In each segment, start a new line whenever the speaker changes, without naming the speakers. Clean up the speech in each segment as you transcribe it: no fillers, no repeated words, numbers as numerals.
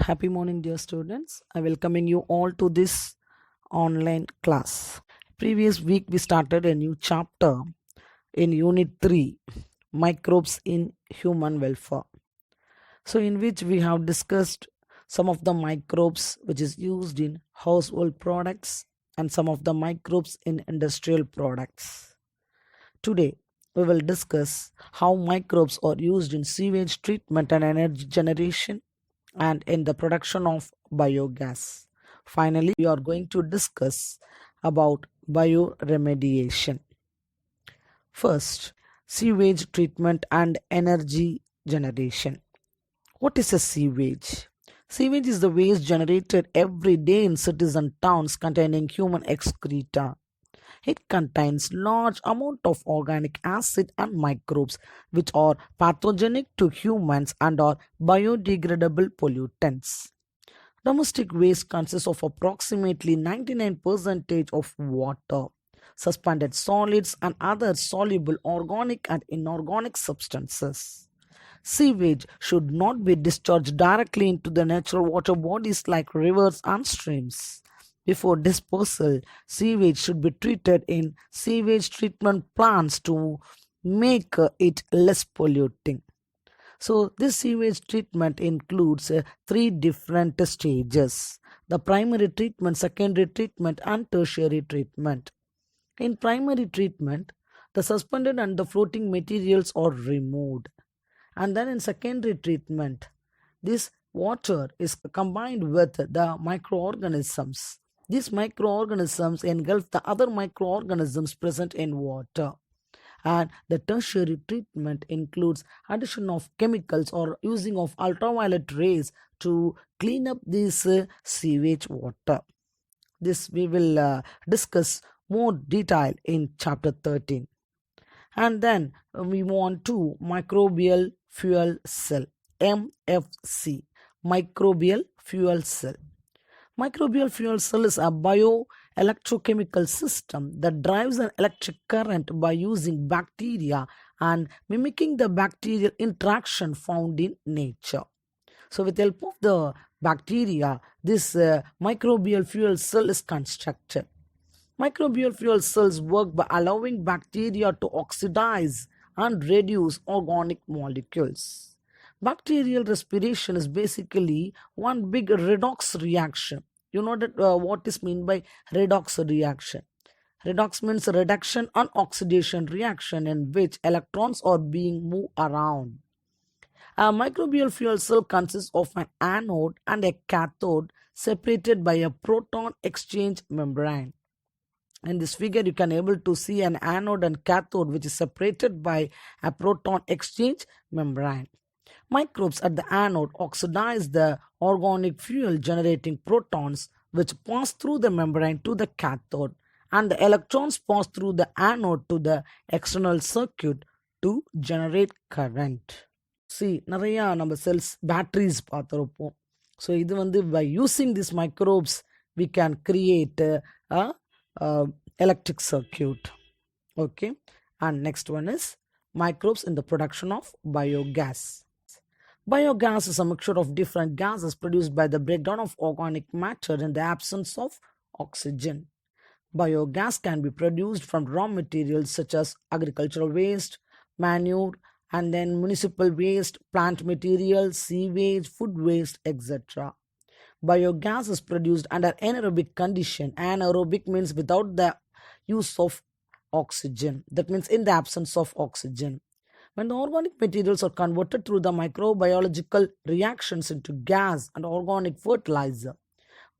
Happy morning, dear students. I welcoming you all to this online class. Previous week, we started a new chapter in Unit 3 Microbes in Human Welfare. So, in which we have discussed some of the microbes which is used in household products and some of the microbes in industrial products. Today, we will discuss how microbes are used in sewage treatment and energy generation and in the production of biogas. Finally, we are going to discuss about bioremediation. First, sewage treatment and energy generation. What is a sewage? Sewage is the waste generated every day in cities and towns containing human excreta. It contains large amount of organic acid and microbes which are pathogenic to humans and are biodegradable pollutants. Domestic waste consists of approximately 99% of water, suspended solids and other soluble organic and inorganic substances. Sewage should not be discharged directly into the natural water bodies like rivers and streams. Before disposal, sewage should be treated in sewage treatment plants to make it less polluting. So, this sewage treatment includes three different stages: the primary treatment, secondary treatment, and tertiary treatment. In primary treatment, the suspended and the floating materials are removed, and then in secondary treatment, this water is combined with the microorganisms. These microorganisms engulf the other microorganisms present in water. And the tertiary treatment includes addition of chemicals or using of ultraviolet rays to clean up this sewage water. This we will discuss more detail in chapter 13. And then we move on to microbial fuel cell, MFC, microbial fuel cell. Microbial fuel cell is a bioelectrochemical system that drives an electric current by using bacteria and mimicking the bacterial interaction found in nature. So, with the help of the bacteria, this microbial fuel cell is constructed. Microbial fuel cells work by allowing bacteria to oxidize and reduce organic molecules. Bacterial respiration is basically one big redox reaction. You know that what is meant by redox reaction. Redox means reduction and oxidation reaction in which electrons are being moved around. A microbial fuel cell consists of an anode and a cathode separated by a proton exchange membrane. In this figure, you can able to see an anode and cathode which is separated by a proton exchange membrane. Microbes at the anode oxidize the organic fuel generating protons which pass through the membrane to the cathode, and the electrons pass through the anode to the external circuit to generate current. See, நிறைய நம்ம cells batteries பார்த்துருப்போம். So இது வந்து by using these microbes we can create electric circuit. Okay, and next one is microbes in the production of biogas. Biogas is a mixture of different gases produced by the breakdown of organic matter in the absence of oxygen. Biogas can be produced from raw materials such as agricultural waste, manure, and then municipal waste, plant materials, sewage, food waste, etc. Biogas is produced under anaerobic condition. Anaerobic means without the use of oxygen. That means in the absence of oxygen. When the organic materials are converted through the microbiological reactions into gas and organic fertilizer,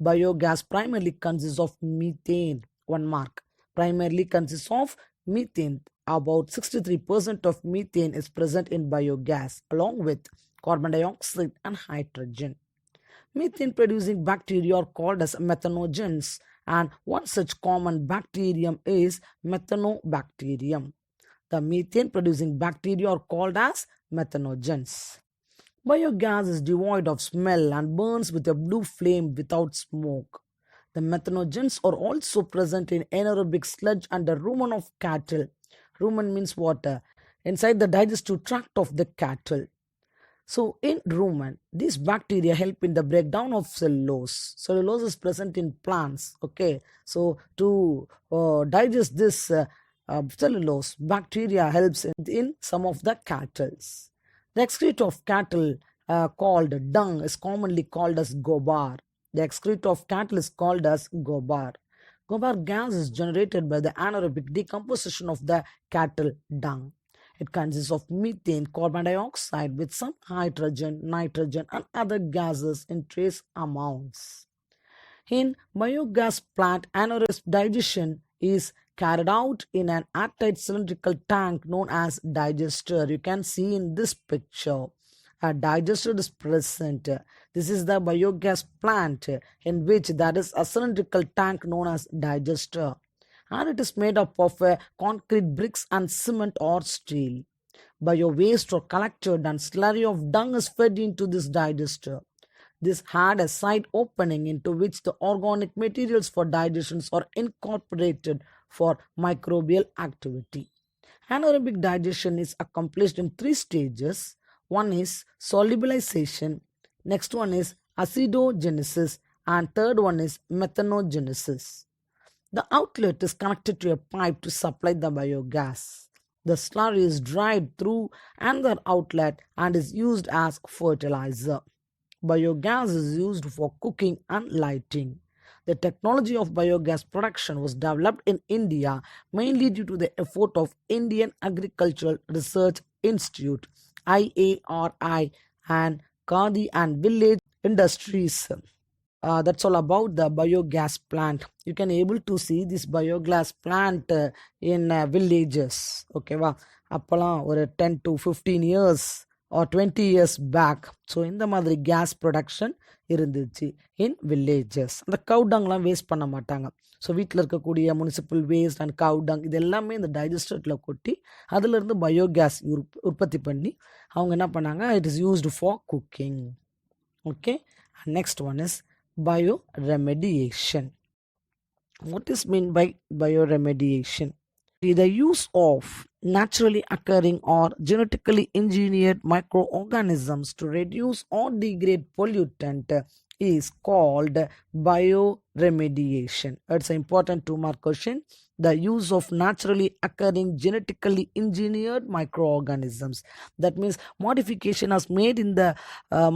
biogas primarily consists of methane. One mark. Primarily consists of methane. About 63% of methane is present in biogas along with carbon dioxide and hydrogen. Methane producing bacteria are called as methanogens, and one such common bacterium is methanobacterium. The methane producing bacteria are called as methanogens. Biogas is devoid of smell and burns with a blue flame without smoke. The methanogens are also present in anaerobic sludge and the rumen of cattle. Rumen means water inside the digestive tract of the cattle. So in rumen, these bacteria help in the breakdown of cellulose. Cellulose is present in plants. Okay, so to digest this cellulose, bacteria helps in some of the cattle. The excrete of cattle called dung is commonly called as gobar. The excrete of cattle is called as gobar. Gobar gas is generated by the anaerobic decomposition of the cattle dung. It consists of methane, carbon dioxide with some hydrogen, nitrogen and other gases in trace amounts. In biogas plant, anaerobic digestion is carried out in an airtight cylindrical tank known as digester. You can see in this picture a digester is present. This is the biogas plant in which there is a cylindrical tank known as digester, and it is made up of concrete bricks and cement or steel. Bio waste or collected and slurry of dung is fed into this digester. This had a side opening into which the organic materials for digestions are incorporated for microbial activity. Anaerobic digestion is accomplished in 3 stages. One is solubilization, next one is acidogenesis, and third one is methanogenesis. The outlet is connected to a pipe to supply the biogas. The slurry is dried through another outlet and is used as fertilizer. Biogas is used for cooking and lighting. The technology of biogas production was developed in India mainly due to the effort of Indian Agricultural Research Institute IARI and Khadi and Village Industries. That's all about the biogas plant. You can able to see this biogas plant in villages. Okay va, அப்போலாம் ஒரு 10 to 15 years or 20 years back. So இந்த மாதிரி case production இருந்துச்சு இன் villages. அந்த கவுடங்லாம் waste பண்ண மாட்டாங்க. So வீட்டில் இருக்கக்கூடிய முனிசிபல் வேஸ்ட் அண்ட் கவுடங் இது எல்லாமே இந்த டைஜஸ்டரில் கொட்டி அதிலிருந்து பயோகேஸ் உற்பத்தி பண்ணி அவங்க என்ன பண்ணாங்க, it is used for cooking. Okay, next one is bioremediation. What is meant by bioremediation? The use of naturally occurring or genetically engineered microorganisms to reduce or degrade pollutant is called bioremediation. It's an important 2-mark question. The use of naturally occurring genetically engineered microorganisms. That means modification is made in the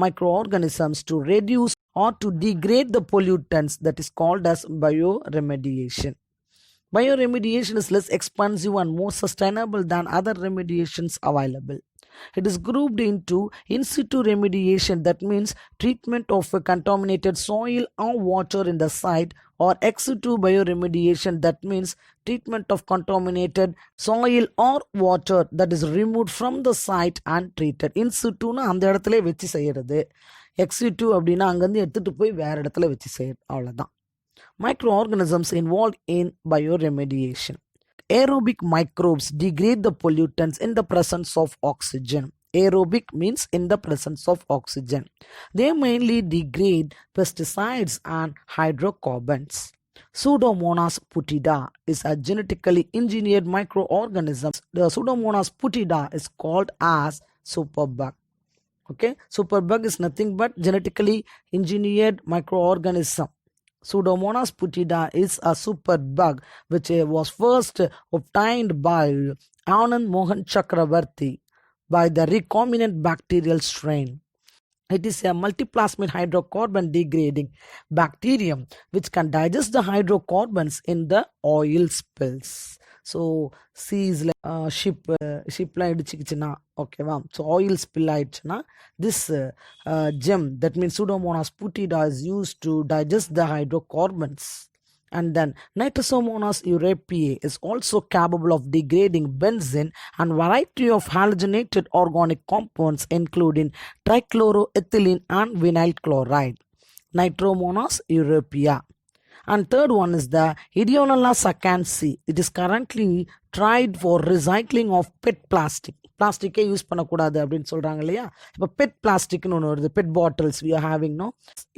microorganisms to reduce or to degrade the pollutants. That is called as bioremediation. Bioremediation is less expensive and more sustainable than other remediations available. It is grouped into in situ remediation, that means treatment of a contaminated soil or water in the site, or ex situ bioremediation, that means treatment of contaminated soil or water that is removed from the site and treated. In situ na அந்த இடத்துல வெச்சு செய்யறது, ex situ அப்படின்னா அங்கேருந்து எடுத்துட்டு போய் வேற இடத்துல வெச்சு செய்யறது, அவ்வளோதான். Microorganisms involved in bioremediation. Aerobic microbes degrade the pollutants in the presence of oxygen. Aerobic means in the presence of oxygen. They mainly degrade pesticides and hydrocarbons. Pseudomonas putida is a genetically engineered microorganism. The Pseudomonas putida is called as superbug. Okay, superbug is nothing but genetically engineered microorganism. Pseudomonas putida is a superbug which was first obtained by Anand Mohan Chakravarti by the recombinant bacterial strain. It is a multiplasmid hydrocarbon degrading bacterium which can digest the hydrocarbons in the oil spills. So seas like shipla idichikichina, okay va, so oil spill aichna, this gem, that means Pseudomonas putida, is used to digest the hydrocarbons. And then Nitrosomonas europaea is also capable of degrading benzene and variety of halogenated organic compounds including trichloroethylene and vinyl chloride. Nitrosomonas europaea. And third one is the Ideonella sacchansi. It is currently tried for recycling of PET plastic. Plastic use பண்ணக்கூடாது அப்படின்னு சொல்றாங்க இல்லையா. இப்போ PET plastic னு ஒன்று வருது, PET bottles we are having, no.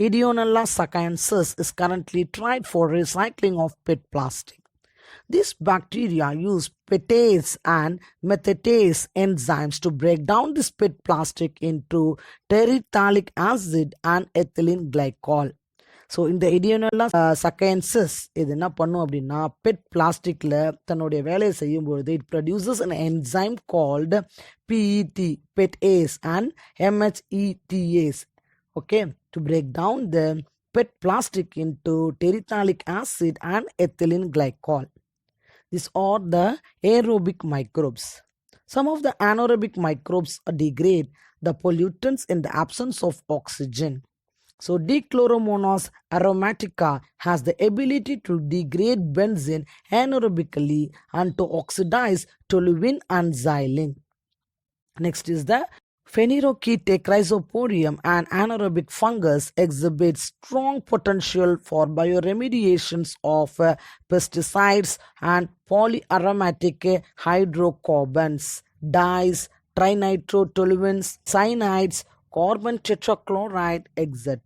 Ideonella sacchansis is currently tried for recycling of PET plastic. These bacteria use petase and methatase enzymes to break down this PET plastic into terephthalic acid and ethylene glycol. So இந்த இடியோனெல்லாம் சக்கைன்சஸ் இது என்ன பண்ணும் அப்படின்னா bed பிளாஸ்டிக்கில் தன்னுடைய வேலையை செய்யும்பொழுது it produces an enzyme called PET, petase and MHETase, okay, to break down the PET plastic into terephthalic acid and ethylene glycol. These are the aerobic microbes. Some of the anaerobic microbes degrade the pollutants in the absence of oxygen. So Dichloromonas aromatica has the ability to degrade benzene anaerobically and to oxidize toluene and xylene. Next is the Phanerochaete chrysopodium, an anaerobic fungus, exhibits strong potential for bioremediations of pesticides and polyaromatic hydrocarbons, dyes, trinitrotoluenes, cyanides, carbon tetrachloride, etc.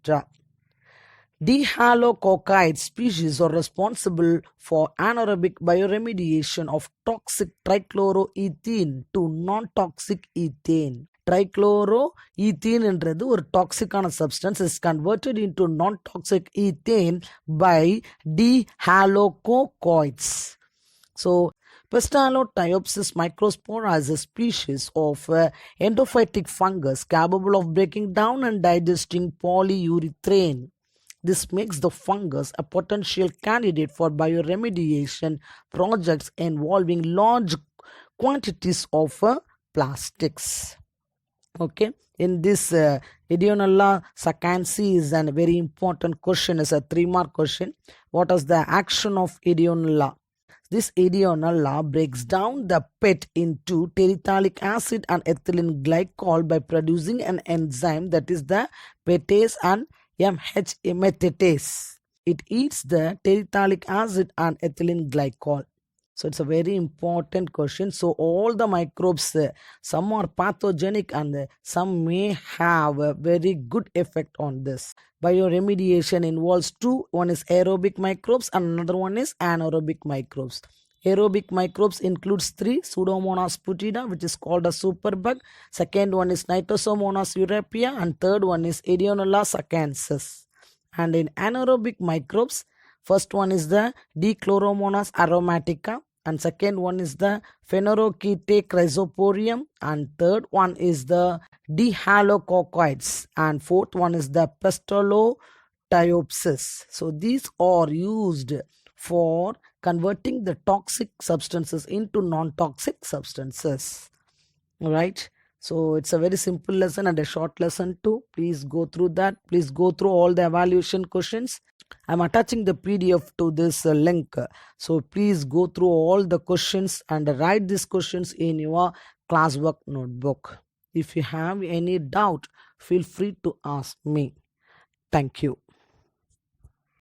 Dihalococcide species are responsible for anaerobic bioremediation of toxic trichloroethene to non-toxic ethane. Trichloroethene என்றது ஒரு டாக்ஸிக்கான substance is converted into non-toxic ethane by dihalococoids. So Pestalotiopsis microspora is a species of endophytic fungus capable of breaking down and digesting polyurethane. This makes the fungus a potential candidate for bioremediation projects involving large quantities of plastics. Okay, in this Ideonella sacansi is a very important question, is a 3-mark question. What is the action of Ideonella? This Ideonella breaks down the PET into terephthalic acid and ethylene glycol by producing an enzyme that is the petase and methatase. It eats the terephthalic acid and ethylene glycol. So it's a very important question. So all the microbes, some are pathogenic and some may have a very good effect on this. Bioremediation involves two. One is aerobic microbes and another one is anaerobic microbes. Aerobic microbes includes 3: Pseudomonas putida, which is called a superbug. Second one is Nitrosomonas europea, and third one is Ideonella sacansis. And in anaerobic microbes, first one is the Dichloromonas aromatica, and second one is the Phanerochaete chrysopodium, and third one is the Dihalococoids, and fourth one is the Pestalotiopsis. So these are used for converting the toxic substances into non-toxic substances. All right. So it's a very simple lesson and a short lesson too. Please go through that. Please go through all the evaluation questions. I'm attaching the PDF to this link. So please go through all the questions and write these questions in your classwork notebook. If you have any doubt, feel free to ask me. Thank you.